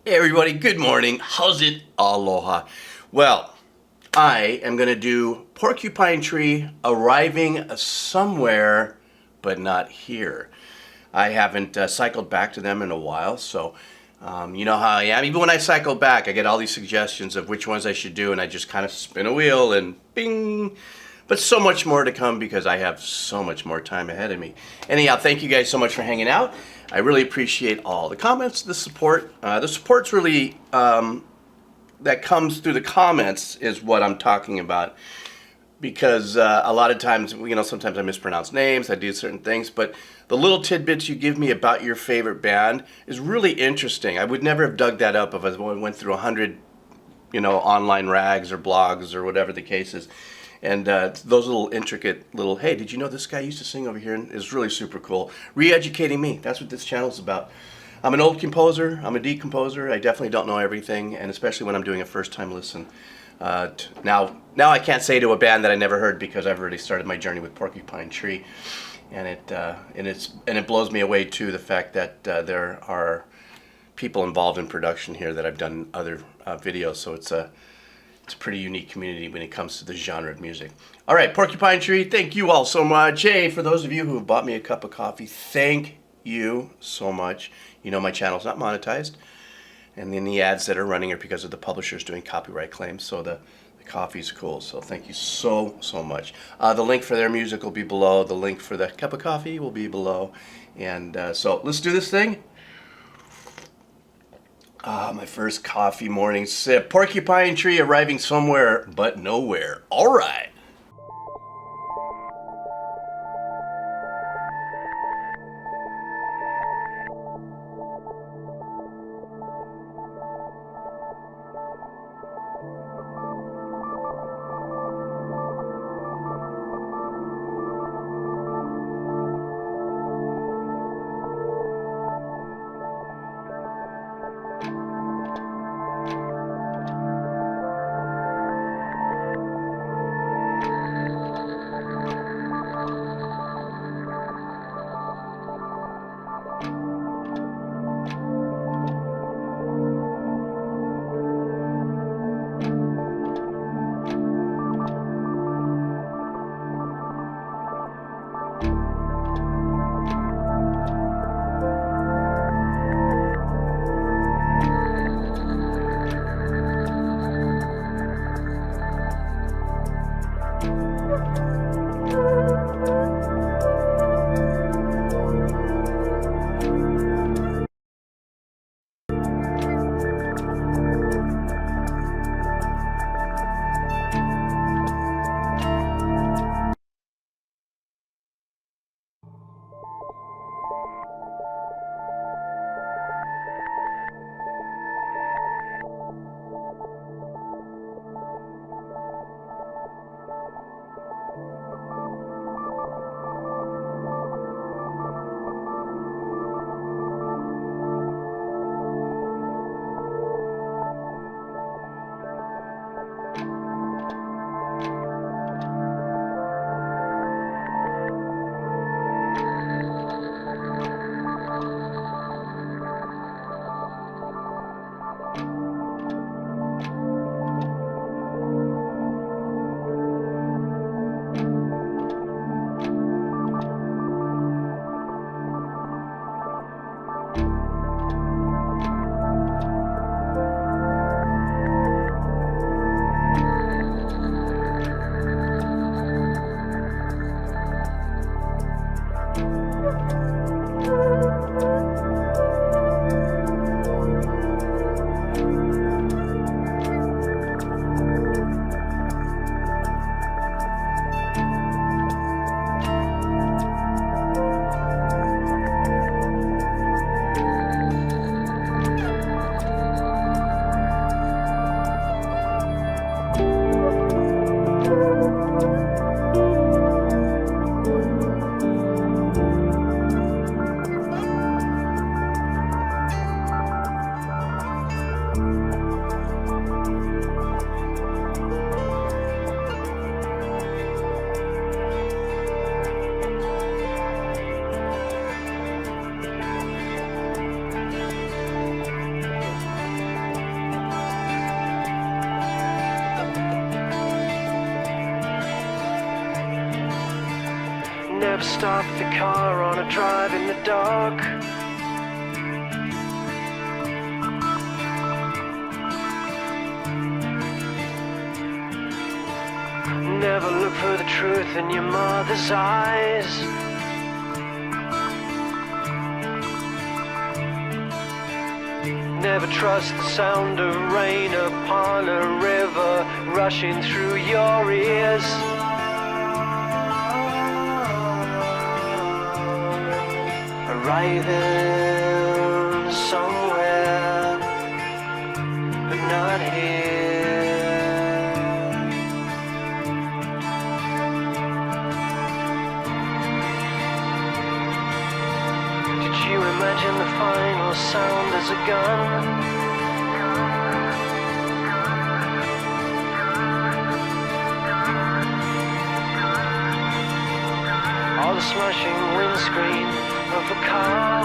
Hey everybody, good morning. How's it? Aloha. Well, I am going to do Porcupine Tree arriving somewhere, but not here. I haven't cycled back to them in a while, so you know how I am. Even when I cycle back, I get all these suggestions of which ones I should do, and I just kind of spin a wheel and bing. But so much more to come because I have so much more time ahead of me. Anyhow, thank you guys so much for hanging out. I really appreciate all the comments, the support. The support's really, that comes through the comments is what I'm talking about. Because a lot of times, sometimes I mispronounce names, I do certain things, but the little tidbits you give me about your favorite band is really interesting. I would never have dug that up if I went through 100, online rags or blogs or whatever the case is. And those little intricate little, hey, did you know this guy used to sing over here? And is really super cool. Re-educating me. That's what this channel is about. I'm an old composer. I'm a decomposer. I definitely don't know everything, and especially when I'm doing a first-time listen. Now I can't say to a band that I never heard because I've already started my journey with Porcupine Tree, and it blows me away too, the fact that there are people involved in production here that I've done other videos. So it's a pretty unique community when it comes to the genre of music. All right, Porcupine Tree, thank you all so much. Hey, for those of you who have bought me a cup of coffee, thank you so much. You know my channel's not monetized, and then the ads that are running are because of the publishers doing copyright claims, so the coffee's cool, so thank you so much. The link for their music will be below. The link for the cup of coffee will be below. And so let's do this thing. My first coffee morning sip. Porcupine Tree arriving somewhere but nowhere. All right. never stop the car on a drive in the dark. Never look for the truth in your mother's eyes. Never trust the sound of rain upon a river rushing through your ears. Arriving somewhere, but not here. Did you imagine the final sound as a gun? Or the smashing windscreen of a car?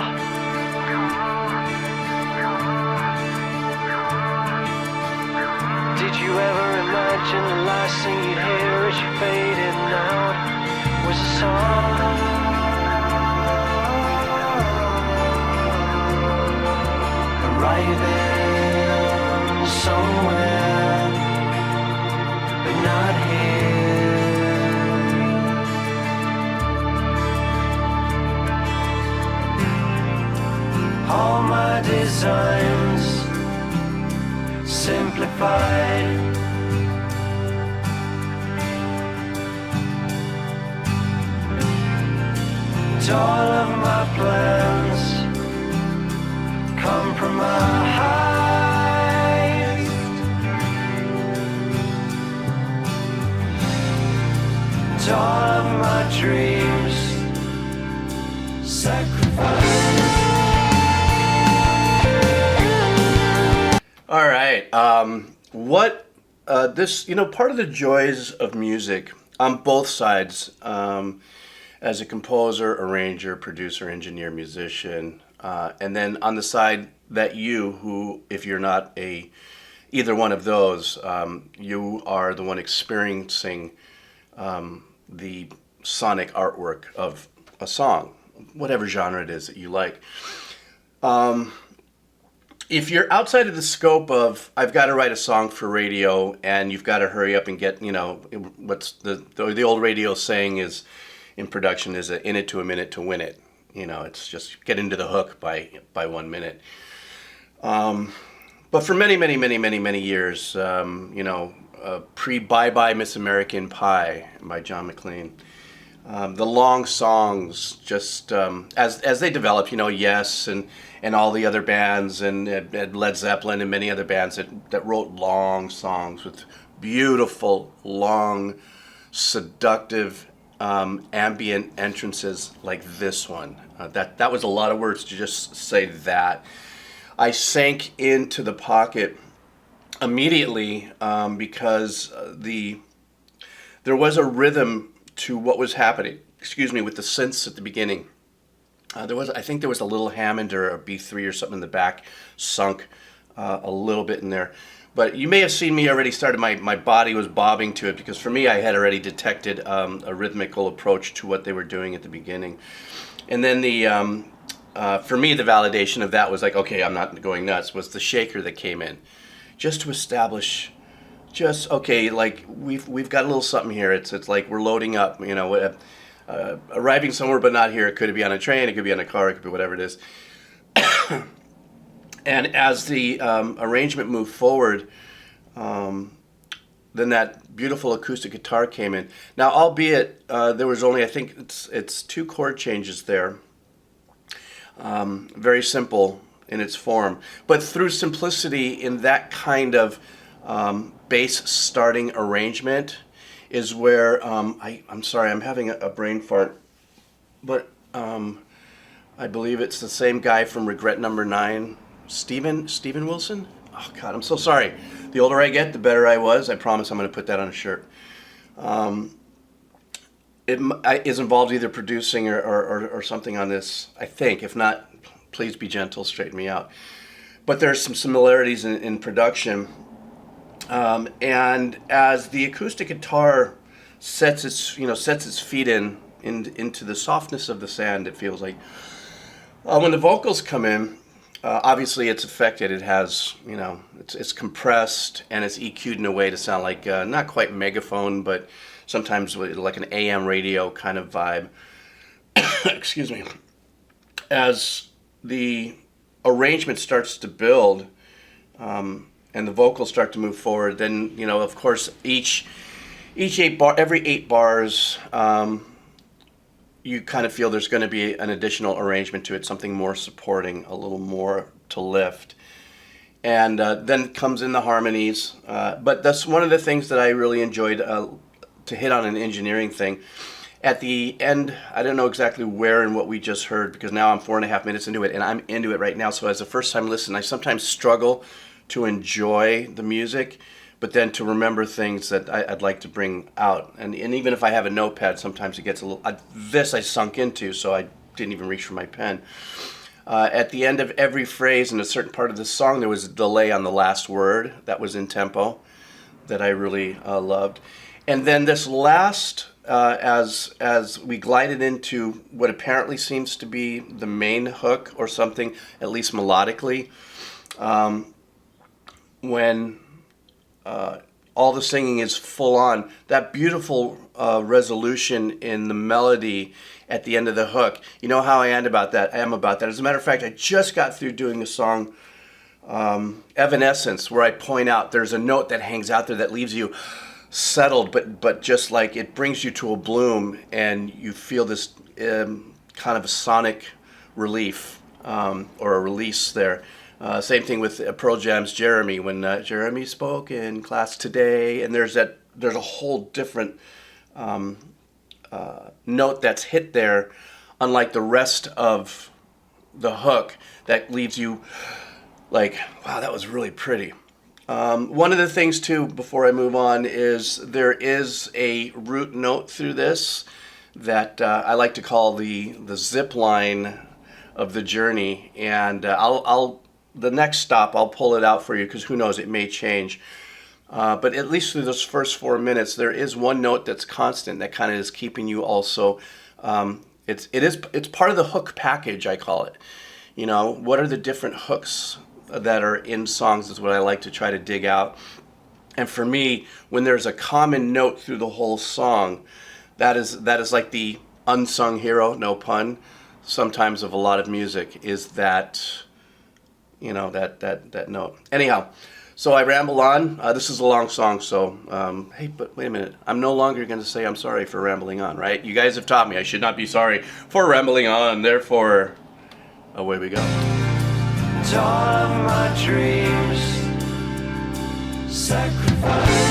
Did you ever imagine the last thing you'd hear as you faded out was a song? Arriving somewhere, but not here. All my designs simplified. And all of my plans compromised. And all of my dreams sacrificed. All right. This, part of the joys of music on both sides, as a composer, arranger, producer, engineer, musician, and then on the side that who, if you're not either one of those, you are the one experiencing the sonic artwork of a song, whatever genre it is that you like. If you're outside of the scope of, I've got to write a song for radio and you've got to hurry up and get, what's the old radio saying is in production is in it to a minute to win it. It's just get into the hook by 1 minute. But for many, many, many, many, many years, pre-Bye Bye Miss American Pie by John McLean, the long songs just as they developed, Yes and all the other bands and Led Zeppelin and many other bands that wrote long songs with beautiful, long, seductive, ambient entrances like this one. That was a lot of words to just say that. I sank into the pocket immediately because there was a rhythm to what was happening. With the synths at the beginning. I think there was a little Hammond or a B3 or something in the back, sunk a little bit in there. But you may have seen me already started, my body was bobbing to it because for me I had already detected a rhythmical approach to what they were doing at the beginning. And then for me the validation of that was like, okay, I'm not going nuts, was the shaker that came in. Just to establish, like we've got a little something here. It's like we're loading up, arriving somewhere but not here. It could be on a train, it could be on a car, it could be whatever it is. And as the arrangement moved forward, then that beautiful acoustic guitar came in. Now, albeit there was only, I think it's 2 chord changes there. Very simple in its form. But through simplicity in that kind of bass starting arrangement is where, I'm sorry, I'm having a brain fart, but I believe it's the same guy from Regret Number 9, Steven Wilson? Oh God, I'm so sorry. The older I get, the better I was. I promise I'm going to put that on a shirt. It is involved either producing or something on this, I think. If not, please be gentle, straighten me out. But there's some similarities in production. And as the acoustic guitar sets its feet in into the softness of the sand, it feels like. When the vocals come in, obviously it's affected. It has, it's compressed and it's EQ'd in a way to sound like not quite megaphone, but sometimes like an AM radio kind of vibe. Excuse me. As the arrangement starts to build and the vocals start to move forward, then of course every 8 bars, you kind of feel there's going to be an additional arrangement to it, something more supporting, a little more to lift. And then comes in the harmonies. But that's one of the things that I really enjoyed, to hit on an engineering thing. At the end, I don't know exactly where and what we just heard, because now I'm 4.5 minutes into it, and I'm into it right now. So as a first-time listener, I sometimes struggle to enjoy the music, but then to remember things that I'd like to bring out. And even if I have a notepad, sometimes it gets a little... this I sunk into, so I didn't even reach for my pen. At the end of every phrase in a certain part of the song, there was a delay on the last word that was in tempo that I really loved. And then this last, as we glided into what apparently seems to be the main hook or something, at least melodically, when all the singing is full on, that beautiful resolution in the melody at the end of the hook. You know how I am about that. As a matter of fact, I just got through doing the song Evanescence, where I point out there's a note that hangs out there that leaves you settled, but just like it brings you to a bloom, and you feel this kind of a sonic relief or a release there. Same thing with Pearl Jam's Jeremy, when Jeremy spoke in class today, and there's a whole different note that's hit there, unlike the rest of the hook, that leaves you like, wow, that was really pretty. One of the things too, before I move on, is there is a root note through this that I like to call the zip line of the journey, and the next stop I'll pull it out for you, because who knows, it may change. But at least through those first 4 minutes, there is one note that's constant that kind of is keeping you also. It's part of the hook package, I call it. What are the different hooks that are in songs is what I like to try to dig out. And for me, when there's a common note through the whole song, that is like the unsung hero, no pun, sometimes of a lot of music, is that, that note. Anyhow, so I ramble on. This is a long song, so, hey, but wait a minute. I'm no longer going to say I'm sorry for rambling on, right? You guys have taught me I should not be sorry for rambling on, therefore, away we go. All of my dreams sacrifice.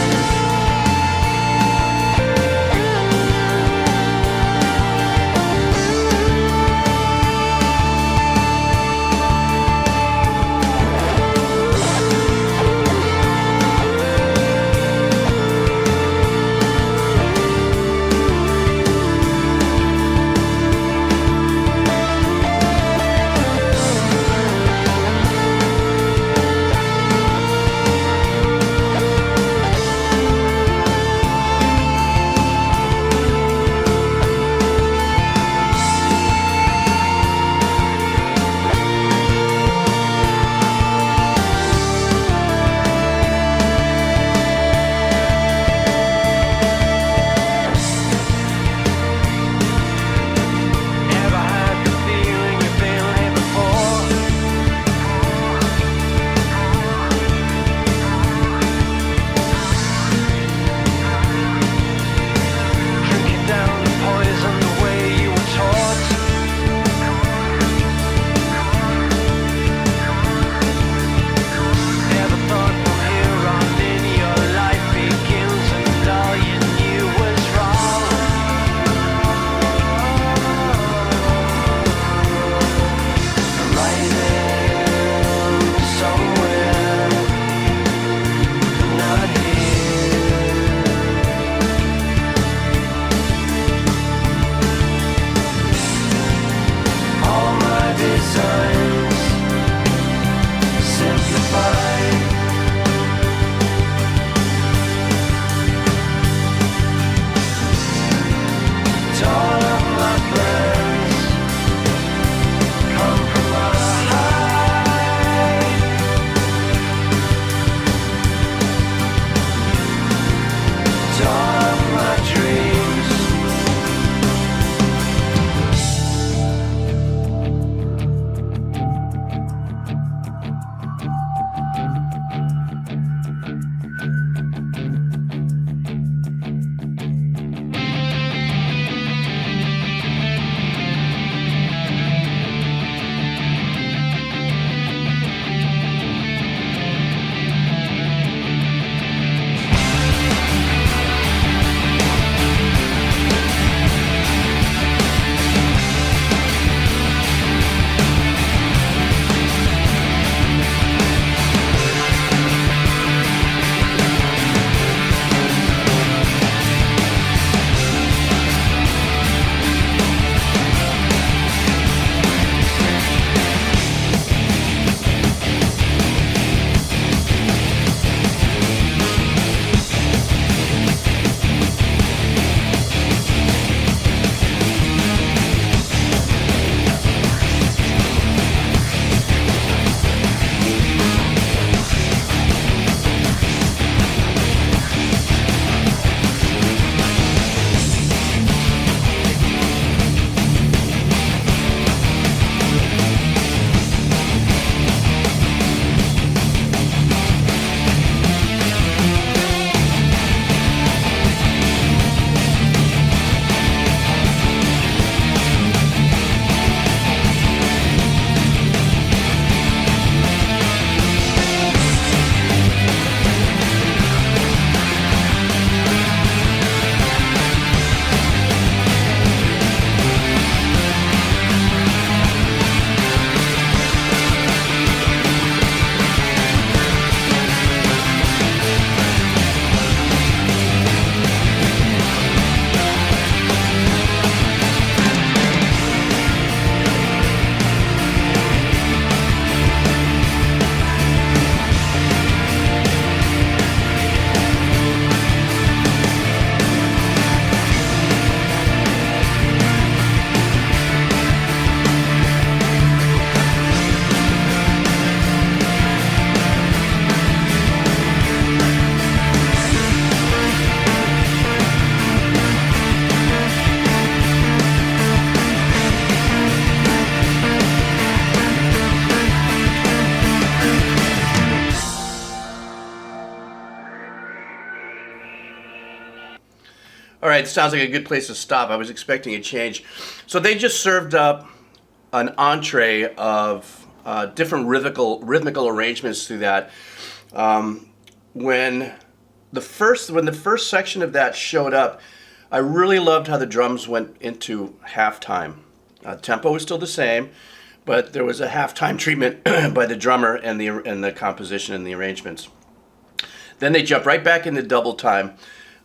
All right, sounds like a good place to stop. I was expecting a change. So they just served up an entree of different rhythmical arrangements through that. When the first section of that showed up, I really loved how the drums went into halftime. Tempo was still the same, but there was a halftime treatment by the drummer and the composition and the arrangements. Then they jumped right back into double time,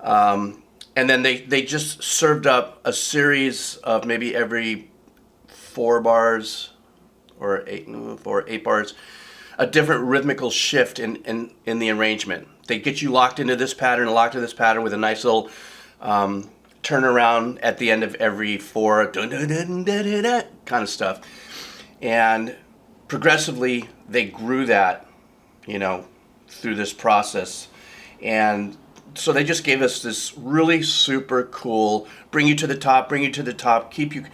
and then they just served up a series of maybe every 4 bars or 8 bars, a different rhythmical shift in the arrangement. They get you locked into this pattern, with a nice little turnaround at the end of every 4, kind of stuff. And progressively, they grew that, through this process. And so they just gave us this really super cool, bring you to the top, keep you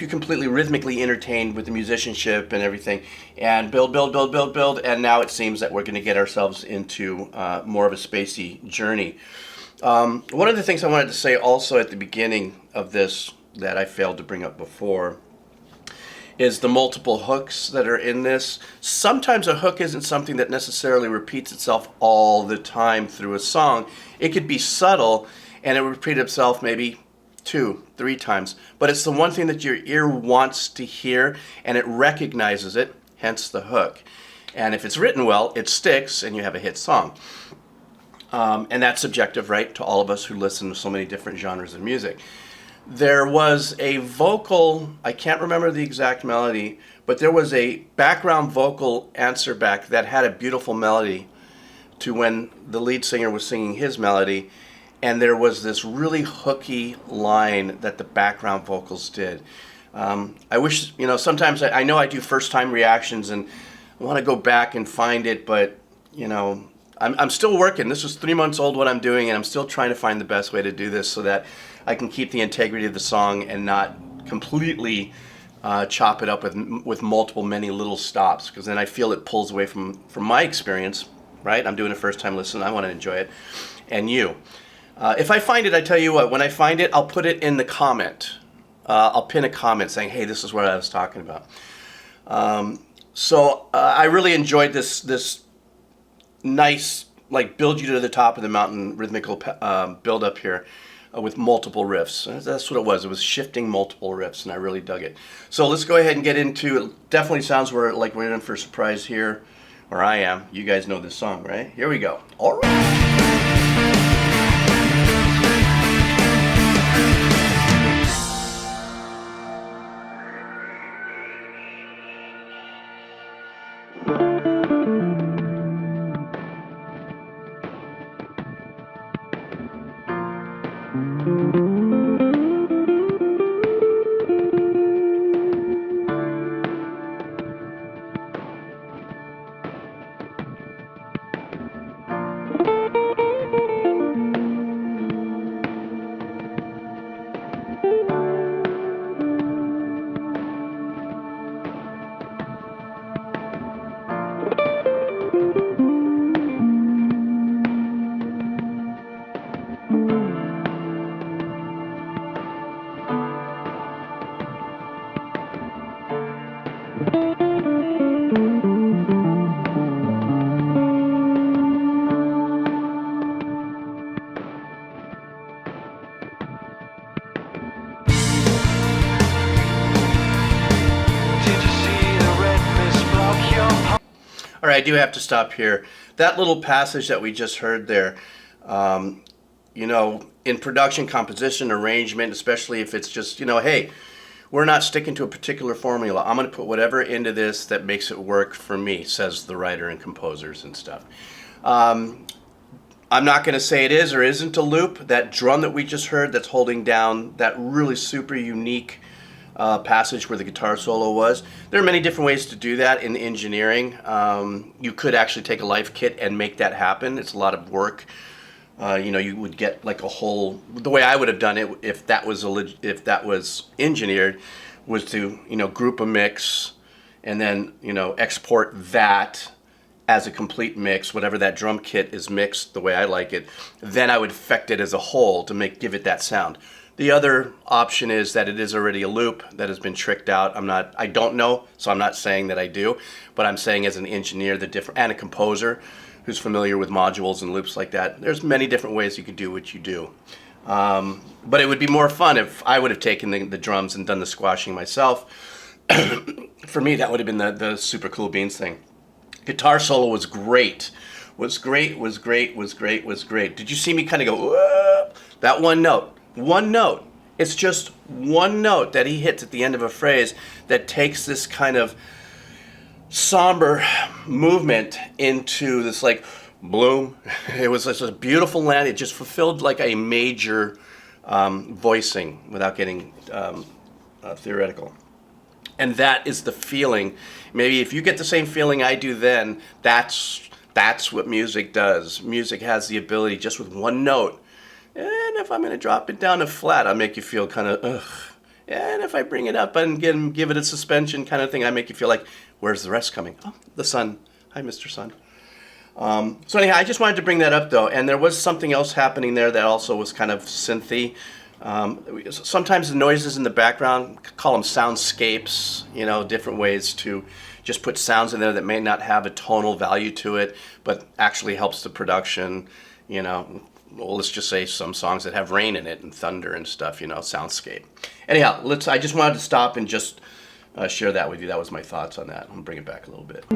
completely rhythmically entertained with the musicianship and everything, and build. And now it seems that we're going to get ourselves into more of a spacey journey. One of the things I wanted to say also at the beginning of this that I failed to bring up before is the multiple hooks that are in this. Sometimes a hook isn't something that necessarily repeats itself all the time through a song. It could be subtle and it would repeat itself maybe 2, 3 times. But it's the one thing that your ear wants to hear and it recognizes it, hence the hook. And if it's written well, it sticks and you have a hit song. And that's subjective, right, to all of us who listen to so many different genres of music. There was a vocal, I can't remember the exact melody, but there was a background vocal answer back that had a beautiful melody to when the lead singer was singing his melody, and there was this really hooky line that the background vocals did. I wish, sometimes I know I do first time reactions and I want to go back and find it, but, I'm still working. This was 3 months old what I'm doing, and I'm still trying to find the best way to do this so that I can keep the integrity of the song and not completely chop it up with many little stops, because then I feel it pulls away from my experience, right? I'm doing a first time listen. I want to enjoy it. And you. If I find it, I tell you what, when I find it, I'll put it in the comment. I'll pin a comment saying, hey, this is what I was talking about. So I really enjoyed this nice, build you to the top of the mountain rhythmical build up here with multiple riffs. That's what it was. It was shifting multiple riffs, and I really dug it. So let's go ahead and get into it. Definitely sounds like we're in for a surprise here, or I am. You guys know this song, right? Here we go. All right. All right, I do have to stop here. That little passage that we just heard there, in production, composition, arrangement, especially if it's just, hey, we're not sticking to a particular formula. I'm going to put whatever into this that makes it work for me, says the writer and composers and stuff. I'm not going to say it is or isn't a loop. That drum that we just heard that's holding down that really super unique passage where the guitar solo was. There are many different ways to do that in engineering. You could actually take a live kit and make that happen. It's a lot of work. You would get like a whole. The way I would have done it, if that was engineered, was to group a mix, and then export that, as a complete mix, whatever that drum kit is mixed the way I like it, then I would affect it as a whole to give it that sound. The other option is that it is already a loop that has been tricked out. I don't know, so I'm not saying that I do, but I'm saying as an engineer and a composer who's familiar with modules and loops like that, there's many different ways you can do what you do. But it would be more fun if I would have taken the drums and done the squashing myself. For me, that would have been the super cool beans thing. Guitar solo was great. Was great. Did you see me kind of go, whoa? That one note. One note. It's just one note that he hits at the end of a phrase that takes this kind of somber movement into this like bloom. It was just a beautiful land. It just fulfilled like a major voicing without getting theoretical. And that is the feeling. Maybe if you get the same feeling I do then, that's what music does. Music has the ability just with one note. And if I'm going to drop it down to flat, I'll make you feel kind of, ugh. And if I bring it up and give it a suspension kind of thing, I make you feel like, where's the rest coming? Oh, the sun. Hi, Mr. Sun. So anyhow, I just wanted to bring that up, though. And there was something else happening there that also was kind of synthy. Sometimes the noises in the background, call them soundscapes, different ways to just put sounds in there that may not have a tonal value to it, but actually helps the production, Well, let's just say some songs that have rain in it and thunder and stuff, soundscape. Anyhow, I just wanted to stop and just share that with you. That was my thoughts on that. I'm going to bring it back a little bit.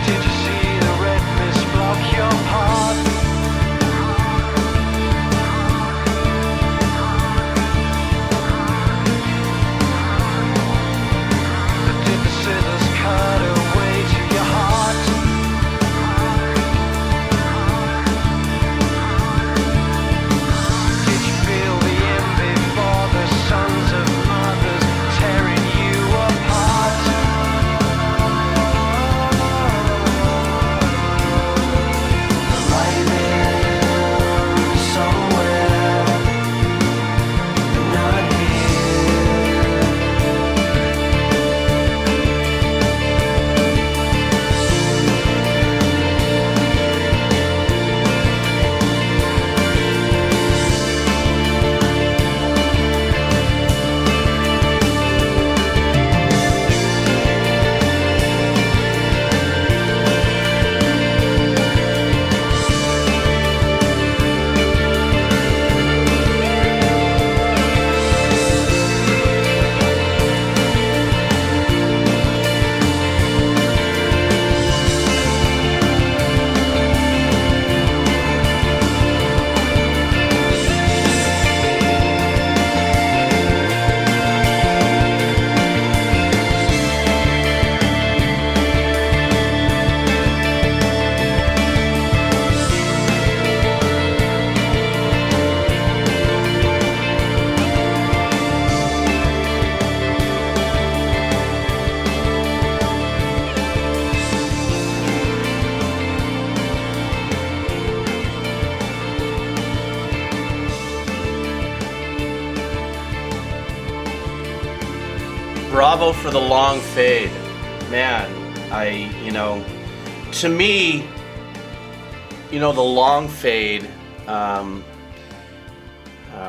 Did you see the red mist block your path? Did the scissors cut away to your heart? Did you feel the envy for the sons of mothers tearing you apart? Arriving somewhere, not here. Bravo for the long fade. Man, to me, the long fade,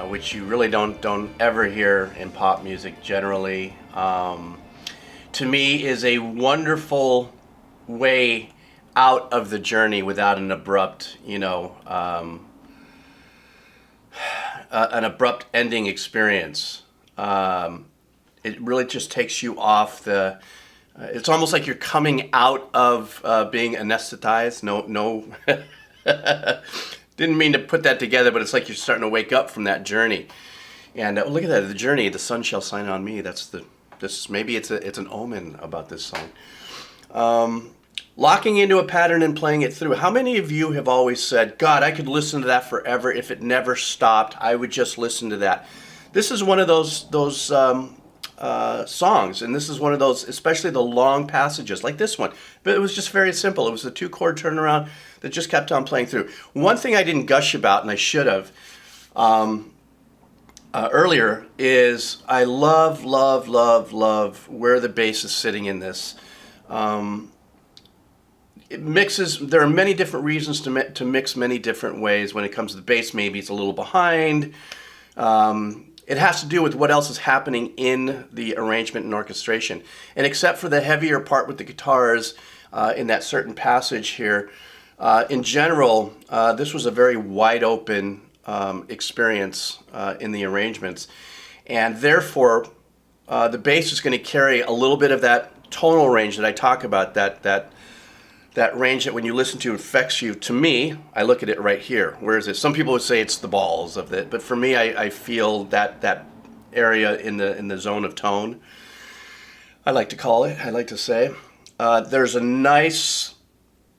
which you really don't ever hear in pop music generally, to me is a wonderful way out of the journey without an abrupt, an abrupt ending experience. It really just takes you off the. It's almost like you're coming out of being anesthetized. No, didn't mean to put that together, but it's like you're starting to wake up from that journey. And look at that, the journey. The sun shall shine on me. Maybe it's an omen about this song. Locking into a pattern and playing it through. How many of you have always said, God, I could listen to that forever. If it never stopped, I would just listen to that. This is one of those songs, and this is one of those, especially the long passages like this one. But it was just very simple. It was a 2-chord turnaround that just kept on playing through. One thing I didn't gush about, and I should have earlier, is I love, love, love, love where the bass is sitting in this. It mixes. There are many different reasons to mix many different ways. When it comes to the bass, maybe it's a little behind. It has to do with what else is happening in the arrangement and orchestration. And except for the heavier part with the guitars in that certain passage here, in general, this was a very wide open experience in the arrangements. And therefore, the bass is going to carry a little bit of that tonal range that I talk about, that range that when you listen to affects you. To me, I look at it right here. Where is it? Some people would say it's the balls of it, but for me, I feel that area in the zone of tone. I like to call it. I like to say there's a nice,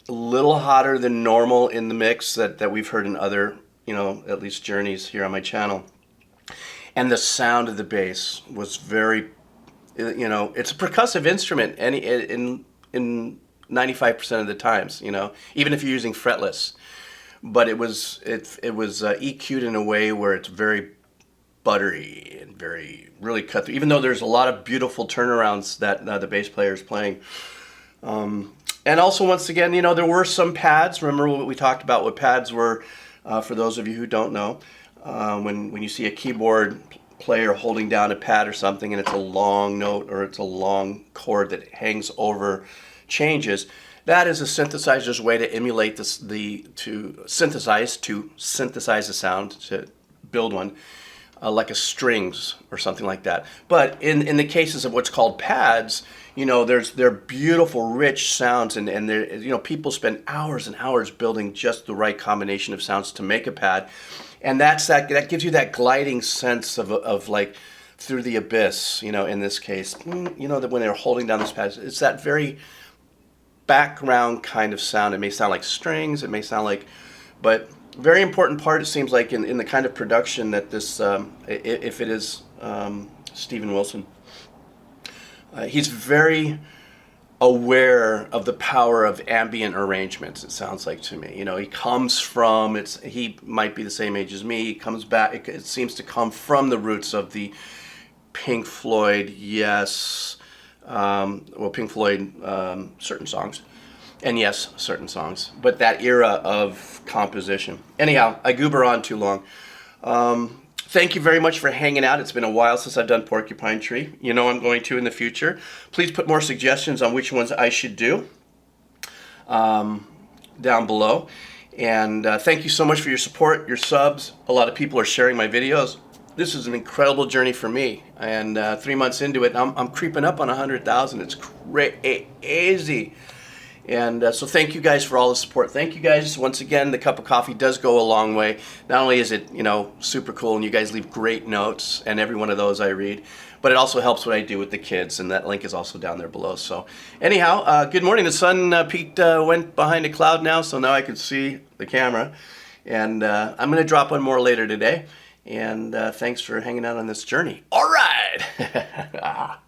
little hotter than normal in the mix that we've heard in other, at least journeys here on my channel. And the sound of the bass was very, it's a percussive instrument. In 95% of the times, even if you're using fretless, but it was EQ'd in a way where it's very buttery and really cut through, even though there's a lot of beautiful turnarounds that the bass player is playing. And also, once again, there were some pads. Remember what we talked about what pads were, for those of you who don't know. When you see a keyboard player holding down a pad or something and it's a long note or it's a long chord that hangs over changes, that is a synthesizer's way to emulate to synthesize the sound, to build one, like a strings or something like that. But in the cases of what's called pads, they're beautiful, rich sounds, and people spend hours and hours building just the right combination of sounds to make a pad, and that gives you that gliding sense of like through the abyss. In this case, that when they're holding down this pad, it's that very background kind of sound. It may sound like strings, it may sound like, but very important part, it seems like, in the kind of production that this, if it is Steven Wilson, he's very aware of the power of ambient arrangements, it sounds like to me. He comes from, he might be the same age as me, he comes back, it seems to come from the roots of the Pink Floyd, yes, Pink Floyd, certain songs, and yes, certain songs, but that era of composition. Anyhow, I goober on too long. Thank you very much for hanging out. It's been a while since I've done Porcupine Tree. I'm going to in the future. Please put more suggestions on which ones I should do down below. And thank you so much for your support, your subs. A lot of people are sharing my videos. This is an incredible journey for me, and 3 months into it, I'm creeping up on 100,000. It's crazy, and so thank you guys for all the support. Thank you guys once again. The cup of coffee does go a long way. Not only is it super cool, and you guys leave great notes, and every one of those I read, but it also helps what I do with the kids, and that link is also down there below. So anyhow, good morning. The sun went behind a cloud now, so now I can see the camera, and I'm going to drop one more later today. And thanks for hanging out on this journey. All right.